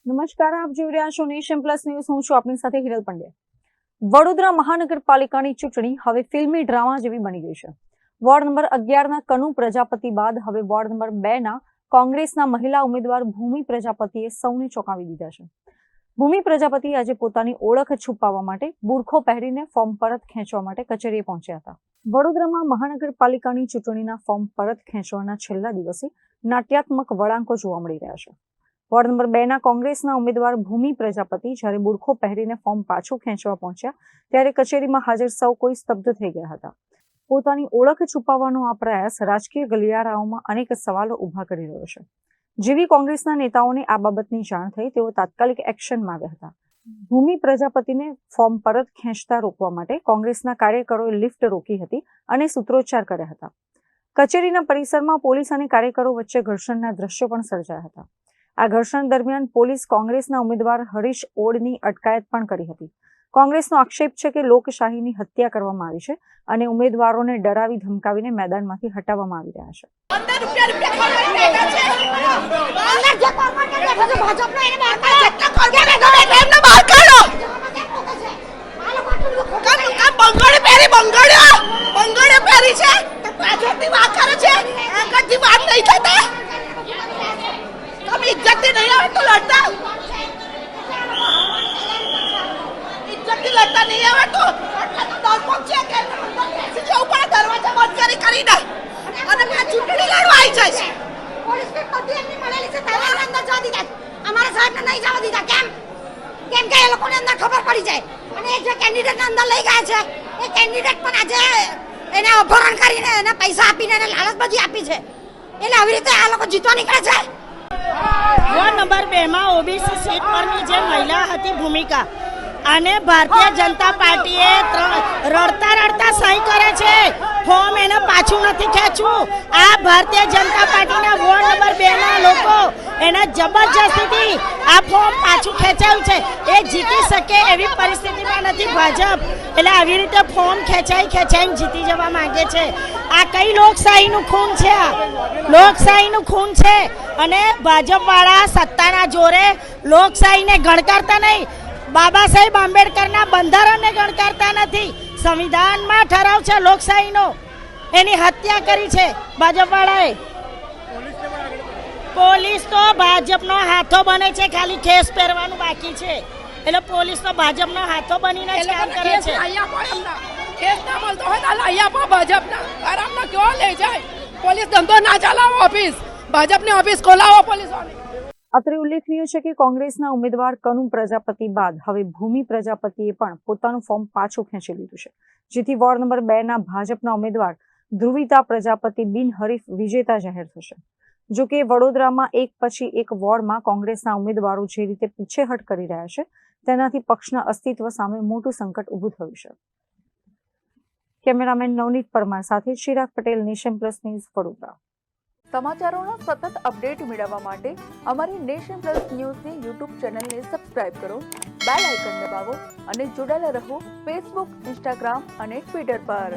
નમસ્કાર, આપ જોઈ રહ્યા છો નેશન પ્લસ ન્યૂઝ. હું છું આપની સાથે હિરલ પંડ્યા. વડોદરા મહાનગરપાલિકાની ચૂંટણી હવે ફિલ્મી ડ્રામા જેવી બની ગઈ છે. વોર્ડ નંબર 11ના કનુ પ્રજાપતિ બાદ હવે વોર્ડ નંબર 2ના કોંગ્રેસના મહિલા ઉમેદવાર ભૂમિ પ્રજાપતિએ સૌને ચોંકાવી દીધા છે. ભૂમિ પ્રજાપતિ આજે પોતાની ઓળખ છુપાવવા માટે બુરખો પહેરીને ફોર્મ પરત ખેંચવા માટે કચેરીએ પહોંચ્યા હતા. વડોદરામાં મહાનગરપાલિકાની ચૂંટણીના ફોર્મ પરત ખેંચવાના છેલ્લા દિવસે નાટ્યાત્મક વળાંકો જોવા મળી રહ્યા છે. વોર્ડ નંબર 2ના કોંગ્રેસના ઉમેદવાર ભૂમિ પ્રજાપતિ જ્યારે બુરખો પહેરીને ફોર્મ પાછું ખેંચવા પહોંચ્યા ત્યારે કચેરીમાં હાજર સૌ કોઈ સ્તબ્ધ થઈ ગયા હતા. પોતાની ઓળખ છુપાવવાનો આ પ્રયાસ રાજકીય ગલિયારાઓમાં અનેક સવાલો ઉભા કરી રહ્યો છે. જેવી કોંગ્રેસના નેતાઓને આ બાબતની જાણ થઈ તેઓ તાત્કાલિક એક્શનમાં આવ્યા હતા. ભૂમિ પ્રજાપતિને ફોર્મ પરત ખેંચતા રોકવા માટે કોંગ્રેસના કાર્યકરોએ લિફ્ટ રોકી હતી અને સૂત્રોચ્ચાર કર્યા હતા. કચેરીના પરિસરમાં પોલીસ અને કાર્યકરો વચ્ચે ઘર્ષણના દ્રશ્યો પણ સર્જાયા હતા. આ ઘર્ષણ દરમિયાન પોલીસ કોંગ્રેસના ઉમેદવાર હરીશ ઓડની અટકાયત પણ કરી હતી. કોંગ્રેસનો આક્ષેપ છે કે લોકશાહીની હત્યા કરવામાં આવી છે અને ઉમેદવારોને ડરાવી ધમકાવીને મેદાનમાંથી હટાવવામાં આવી રહ્યા છે. ખબર પડી જાય અને જે કેન્ડિડેટને અંદર લઈ ગયા છે એ કેન્ડિડેટ પણ આજે એને અપહરણ કરીને એને પૈસા આપીને એને લાલચબાજી આપી છે. એટલે આવી રીતે આ લોકો જીતવા નીકળે છે. વોર્ડ નંબર 2માં ઓબીસી સીટ પરની જે મહિલા હતી ભૂમિકા અને ભારતીય જનતા પાર્ટીએ રડતા રડતા સહી કરે છે. ફોર્મ એને પાછું નથી ખેંચવું. આ ભારતીય જનતા પાર્ટીના વોર્ડ નંબર 2ના લોકો એને જબરજસ્તીથી આ ફોર્મ પાછું ખેંચાયું છે. એ જીતી શકે એવી પરિસ્થિતિમાં નથી ભાજપ. એટલે આવી રીતે ફોર્મ ખેંચાઈને જીતી જવા માંગે છે. આ કઈ લોકશાહીનું ખૂન છે? આ લોકશાહીનું ખૂન છે. અને ભાજપવાળા સત્તાના જોરે લોકશાહીને ગણકારતા નહીં. બાબા સાહેબ આંબેડકરના બંધારણને ગણકારતા નથી. સંવિધાનમાં ઠરાવ છે લોકશાહીનો, એની હત્યા કરી છે ભાજપવાળાએ. પોલીસ તો ભાજપનો હાથો બને છે, ખાલી ખેસ પહેરવાનું બાકી છે. એટલે પોલીસ તો ભાજપનો હાથો બનીને જ કામ કરે છે. કેસ ના મળતો હોય તો અહીંયા પણ ભાજપના આરામના કેવો લઈ જાય. પોલીસ ધંધો ના ચલાવો, ઓફિસ ભાજપની ઓફિસ ખોલાવો પોલીસોની. અત્રે ઉલ્લેખનીય છે કે કોંગ્રેસના ઉમેદવાર કનુ પ્રજાપતિ બાદ હવે ભૂમિ પ્રજાપતિએ પણ પોતાનું ફોર્મ પાછું ખેંચી લીધું છે, જેથી વોર્ડ નંબર 2ના ભાજપના ઉમેદવાર ધ્રુવિતા પ્રજાપતિ બિનહરીફ વિજેતા જાહેર થશે. જો કે વડોદરામાં એક પછી એક વોર્ડમાં કોંગ્રેસના ઉમેદવારો જે રીતે પીછેહટ કરી રહ્યા છે તેનાથી પક્ષના અસ્તિત્વ સામે મોટું સંકટ ઊભું થયું છે. કેમેરામેન નવનીત પરમાર સાથે Chirag Patel, Nation Plus News, Vadodara. સમાચારોના સતત અપડેટ મેળવવા માટે અમારી નેશન પ્લસ ન્યૂઝની યુટ્યુબ ચેનલને સબસ્ક્રાઇબ કરો, બેલ આઇકન દબાવો અને જોડાયેલા રહો ફેસબુક, ઇન્સ્ટાગ્રામ અને ટ્વિટર પર.